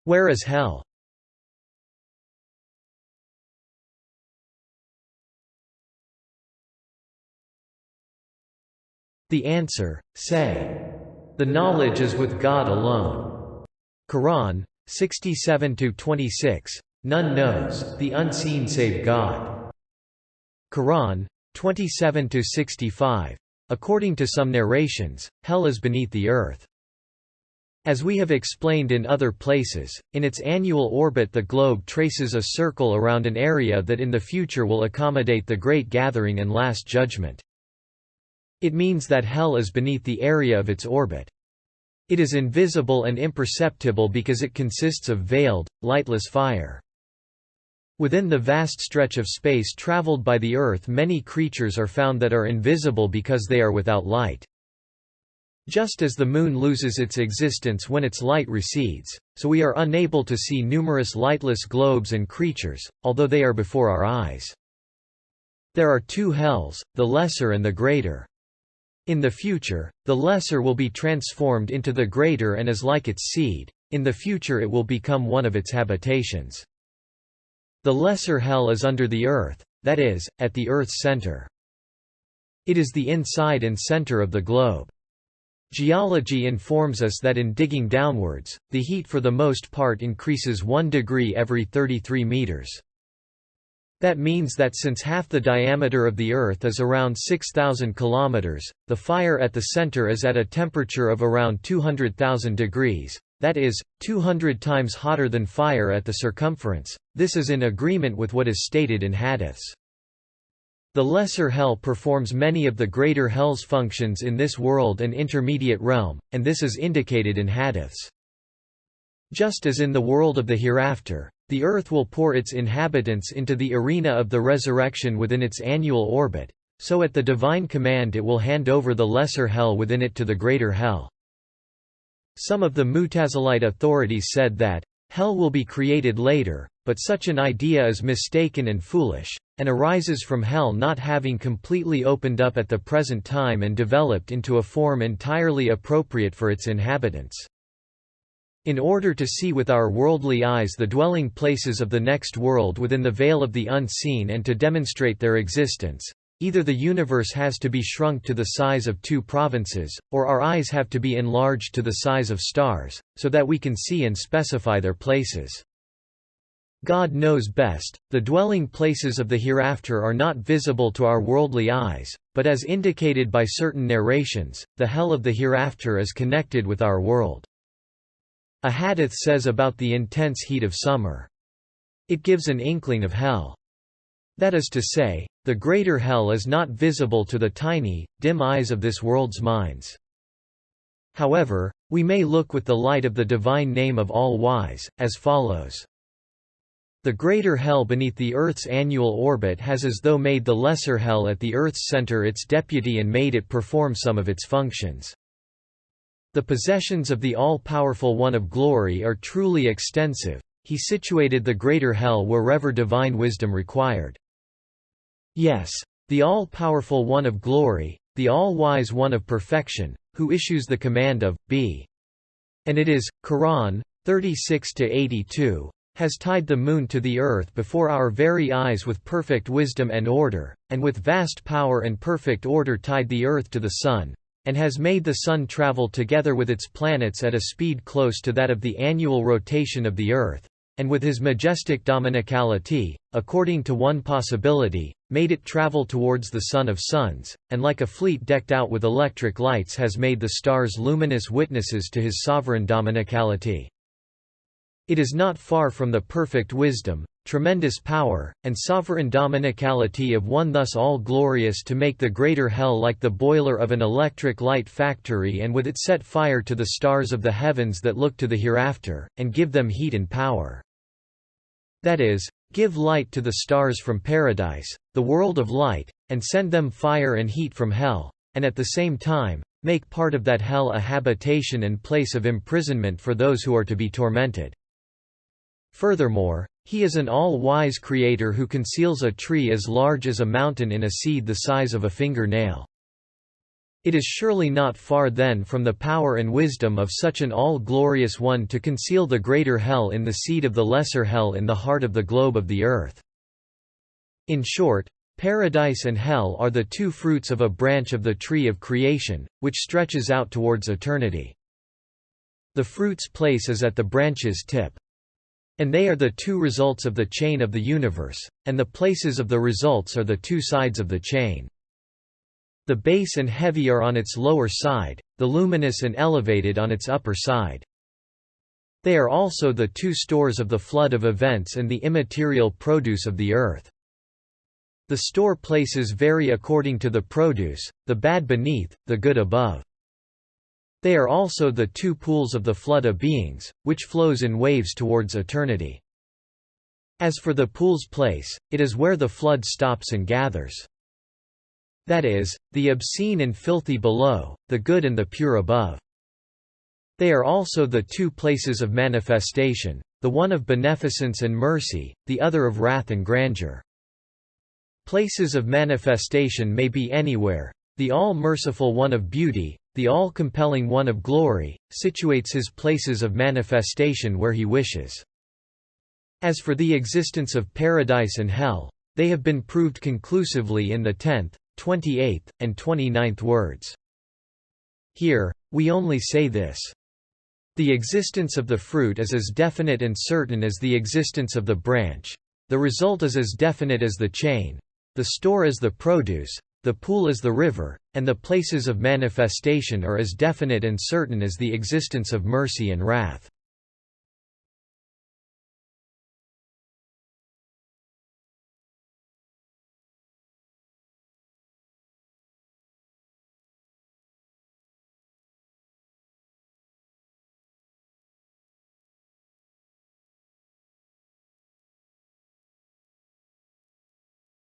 Where is hell? The answer, say. The knowledge is with God alone. Quran 67-26. None knows the unseen save God. Quran 27-65. According to some narrations, hell is beneath the earth. As we have explained in other places, in its annual orbit the globe traces a circle around an area that in the future will accommodate the Great Gathering and Last Judgment. It means that hell is beneath the area of its orbit. It is invisible and imperceptible because it consists of veiled, lightless fire. Within the vast stretch of space traveled by the Earth, many creatures are found that are invisible because they are without light. Just as the Moon loses its existence when its light recedes, so we are unable to see numerous lightless globes and creatures, although they are before our eyes. There are two hells, the lesser and the greater. In the future, the lesser will be transformed into the greater and is like its seed. In the future it will become one of its habitations. The lesser hell is under the earth, that is, at the earth's center. It is the inside and center of the globe. Geology informs us that in digging downwards, the heat for the most part increases 1 degree every 33 meters. That means that since half the diameter of the Earth is around 6,000 kilometers, the fire at the center is at a temperature of around 200,000 degrees, that is, 200 times hotter than fire at the circumference. This is in agreement with what is stated in hadiths. The lesser hell performs many of the greater hell's functions in this world and intermediate realm, and this is indicated in hadiths. Just as in the world of the hereafter, the earth will pour its inhabitants into the arena of the resurrection within its annual orbit, so at the divine command it will hand over the lesser hell within it to the greater hell. Some of the Mu'tazilite authorities said that, hell will be created later, but such an idea is mistaken and foolish, and arises from hell not having completely opened up at the present time and developed into a form entirely appropriate for its inhabitants. In order to see with our worldly eyes the dwelling places of the next world within the veil of the unseen and to demonstrate their existence, either the universe has to be shrunk to the size of 2 provinces, or our eyes have to be enlarged to the size of stars, so that we can see and specify their places. God knows best. The dwelling places of the hereafter are not visible to our worldly eyes, but as indicated by certain narrations, the hell of the hereafter is connected with our world. A hadith says about the intense heat of summer. It gives an inkling of hell. That is to say, the greater hell is not visible to the tiny, dim eyes of this world's minds. However, we may look with the light of the divine name of All-Wise, as follows. The greater hell beneath the Earth's annual orbit has as though made the lesser hell at the Earth's center its deputy and made it perform some of its functions. The possessions of the all-powerful One of Glory are truly extensive. He situated the greater hell wherever divine wisdom required. Yes, the all-powerful One of Glory, the all-wise One of Perfection, who issues the command of, be. And it is, Quran 36-82, has tied the moon to the earth before our very eyes with perfect wisdom and order, and with vast power and perfect order tied the earth to the sun, and has made the sun travel together with its planets at a speed close to that of the annual rotation of the earth, and with his majestic dominicality, according to one possibility, made it travel towards the sun of suns, and like a fleet decked out with electric lights has made the stars luminous witnesses to his sovereign dominicality. It is not far from the perfect wisdom, tremendous power, and sovereign dominicality of one thus all-glorious to make the greater hell like the boiler of an electric light factory and with it set fire to the stars of the heavens that look to the hereafter, and give them heat and power. That is, give light to the stars from paradise, the world of light, and send them fire and heat from hell, and at the same time, make part of that hell a habitation and place of imprisonment for those who are to be tormented. Furthermore, he is an all-wise creator who conceals a tree as large as a mountain in a seed the size of a fingernail. It is surely not far then from the power and wisdom of such an all-glorious one to conceal the greater hell in the seed of the lesser hell in the heart of the globe of the earth. In short, paradise and hell are the two fruits of a branch of the tree of creation, which stretches out towards eternity. The fruit's place is at the branch's tip. And they are the two results of the chain of the universe, and the places of the results are the two sides of the chain. The base and heavy are on its lower side, the luminous and elevated on its upper side. They are also the two stores of the flood of events and the immaterial produce of the earth. The store places vary according to the produce, the bad beneath, the good above. They are also the two pools of the flood of beings, which flows in waves towards eternity. As for the pool's place, it is where the flood stops and gathers. That is, the obscene and filthy below, the good and the pure above. They are also the two places of manifestation, the one of beneficence and mercy, the other of wrath and grandeur. Places of manifestation may be anywhere. The all-merciful one of beauty, the all-compelling one of glory, situates his places of manifestation where he wishes. As for the existence of paradise and hell, they have been proved conclusively in the 10th, 28th, and 29th words. Here, we only say this. The existence of the fruit is as definite and certain as the existence of the branch, the result is as definite as the chain, the store as the produce, the pool as the river, and the places of manifestation are as definite and certain as the existence of mercy and wrath.